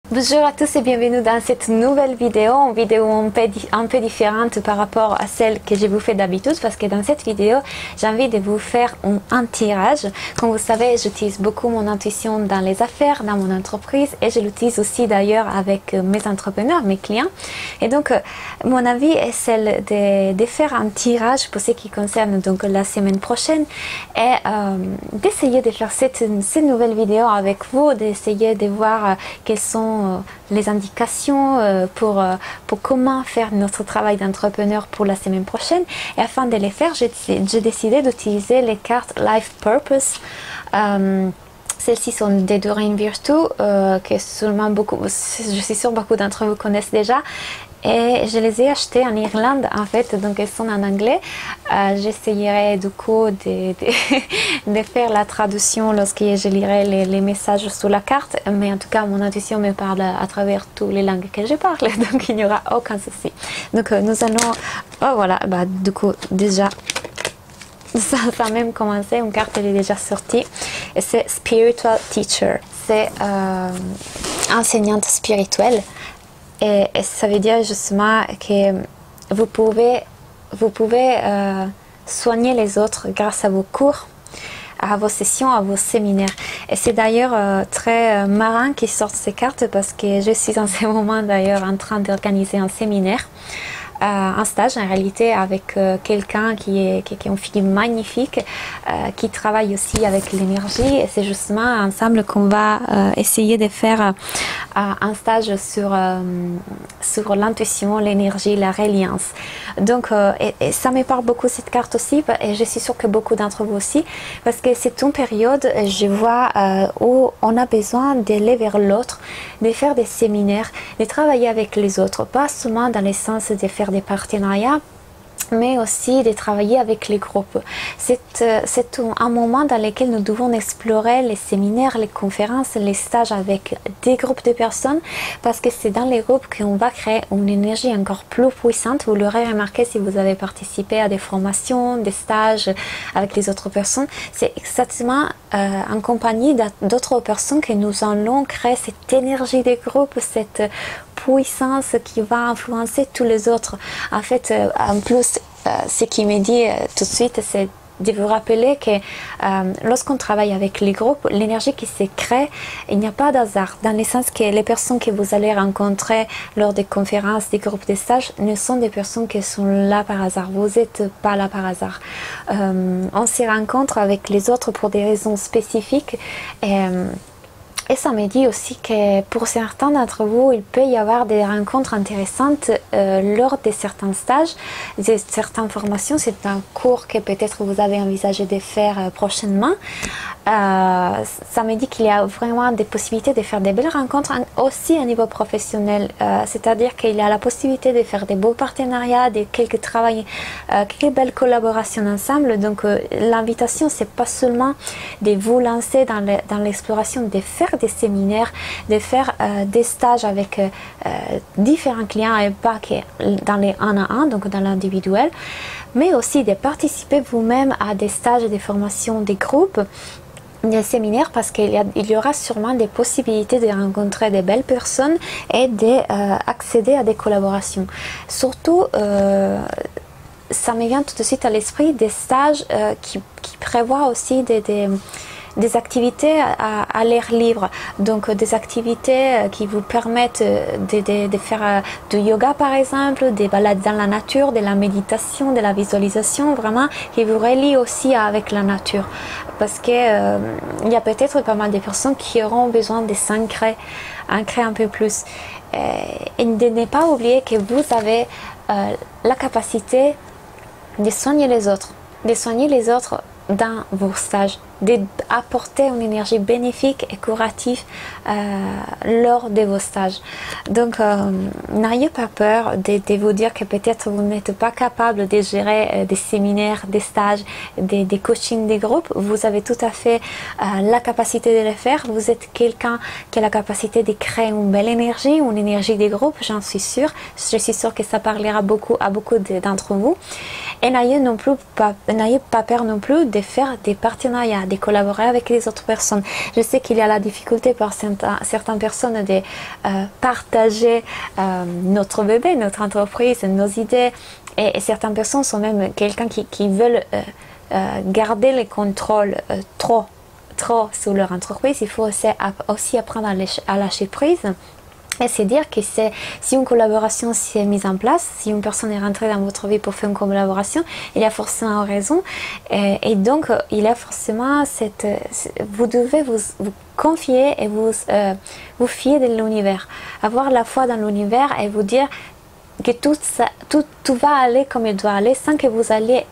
Bonjour à tous et bienvenue dans cette nouvelle vidéo, une vidéo un peu différente par rapport à celle que je vous fais d'habitude parce que dans cette vidéo, j'ai envie de vous faire un tirage. Comme vous savez, j'utilise beaucoup mon intuition dans les affaires, dans mon entreprise et je l'utilise aussi d'ailleurs avec mes entrepreneurs, mes clients. Et donc, mon avis est celle de faire un tirage pour ce qui concerne donc la semaine prochaine et d'essayer de faire cette nouvelle vidéo avec vous, d'essayer de voir quelles sont les indications pour comment faire notre travail d'entrepreneur pour la semaine prochaine. Et afin de les faire, j'ai décidé d'utiliser les cartes Life Purpose. Celles-ci sont des Doreen Virtue que seulement je suis sûre beaucoup d'entre vous connaissent déjà. Et je les ai achetées en Irlande en fait, donc elles sont en anglais. J'essayerai du coup de faire la traduction lorsque je lirai les messages sous la carte, mais en tout cas mon intuition me parle à travers toutes les langues que je parle, donc il n'y aura aucun souci. Donc nous allons, oh voilà, du coup déjà ça a même commencé, une carte elle est déjà sortie et c'est Spiritual Teacher, c'est enseignante spirituelle. Et ça veut dire justement que vous pouvez soigner les autres grâce à vos cours, à vos sessions, à vos séminaires. Et c'est d'ailleurs très marrant qu'ils sortent ces cartes parce que je suis en ce moment d'ailleurs en train d'organiser un séminaire. Un stage en réalité avec quelqu'un qui est une fille magnifique qui travaille aussi avec l'énergie et c'est justement ensemble qu'on va essayer de faire un stage sur l'intuition, l'énergie, la reliance. Donc et ça me parle beaucoup cette carte aussi et je suis sûre que beaucoup d'entre vous aussi parce que c'est une période je vois où on a besoin d'aller vers l'autre, de faire des séminaires, de travailler avec les autres, pas seulement dans le sens de faire des partenariats, mais aussi de travailler avec les groupes. C'est un moment dans lequel nous devons explorer les séminaires, les conférences, les stages avec des groupes de personnes parce que c'est dans les groupes qu'on va créer une énergie encore plus puissante. Vous l'aurez remarqué si vous avez participé à des formations, des stages avec les autres personnes. C'est exactement en compagnie d'autres personnes que nous allons créer cette énergie des groupes, cette puissance qui va influencer tous les autres. En fait, en plus, ce qui me dit tout de suite, c'est de vous rappeler que lorsqu'on travaille avec les groupes, l'énergie qui se crée, il n'y a pas d'hasard, dans le sens que les personnes que vous allez rencontrer lors des conférences, des groupes de stages, ne sont des personnes qui sont là par hasard. Vous n'êtes pas là par hasard. On se rencontre avec les autres pour des raisons spécifiques. Et ça me dit aussi que pour certains d'entre vous, il peut y avoir des rencontres intéressantes lors de certains stages, de certaines formations. C'est un cours que peut-être vous avez envisagé de faire prochainement. Ça me dit qu'il y a vraiment des possibilités de faire des belles rencontres aussi à niveau professionnel. C'est-à-dire qu'il y a la possibilité de faire des beaux partenariats, de quelques belles collaborations ensemble. Donc l'invitation, c'est pas seulement de vous lancer dans l'exploration, de faire des séminaires, de faire des stages avec différents clients et pas que dans les 1 à 1, donc dans l'individuel, mais aussi de participer vous-même à des stages, des formations, des groupes, des séminaires parce qu'il y aura sûrement des possibilités de rencontrer de belles personnes et d'accéder à des collaborations. Surtout, ça me vient tout de suite à l'esprit des stages qui prévoient aussi des activités à l'air libre, donc des activités qui vous permettent de faire du yoga par exemple, des balades dans la nature, de la méditation, de la visualisation, vraiment qui vous relie aussi avec la nature parce que il y a peut-être pas mal de personnes qui auront besoin de s'ancrer un peu plus et de ne pas oublier que vous avez la capacité de soigner les autres dans vos stages, d'apporter une énergie bénéfique et curative lors de vos stages. Donc n'ayez pas peur de vous dire que peut-être vous n'êtes pas capable de gérer des séminaires, des stages, des coachings, des groupes. Vous avez tout à fait la capacité de le faire. Vous êtes quelqu'un qui a la capacité de créer une belle énergie, une énergie des groupes, j'en suis sûre. Je suis sûre que ça parlera à beaucoup d'entre vous. Et n'ayez pas peur non plus de faire des partenariats, de collaborer avec les autres personnes. Je sais qu'il y a la difficulté pour certaines personnes de partager notre bébé, notre entreprise, nos idées. Et certaines personnes sont même quelqu'un qui veulent garder le contrôle trop sur leur entreprise. Il faut aussi apprendre à lâcher prise. Et c'est dire que si une collaboration s'est mise en place, si une personne est rentrée dans votre vie pour faire une collaboration, il y a forcément une raison. Et donc, il y a forcément vous devez vous confier et vous fier de l'univers. Avoir la foi dans l'univers et vous dire que tout va aller comme il doit aller sans que vous ayez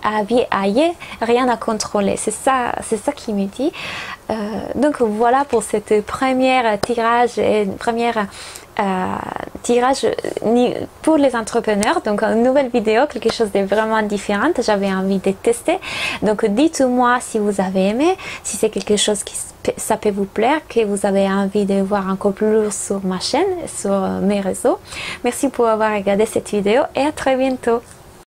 rien à contrôler. C'est ça qui me dit. Donc voilà pour cette première tirage pour les entrepreneurs. Donc une nouvelle vidéo, quelque chose de vraiment différent. J'avais envie de tester. Donc dites-moi si vous avez aimé, si c'est quelque chose ça peut vous plaire, que vous avez envie de voir encore plus sur ma chaîne, sur mes réseaux. Merci pour avoir regardé cette vidéo et à très bientôt.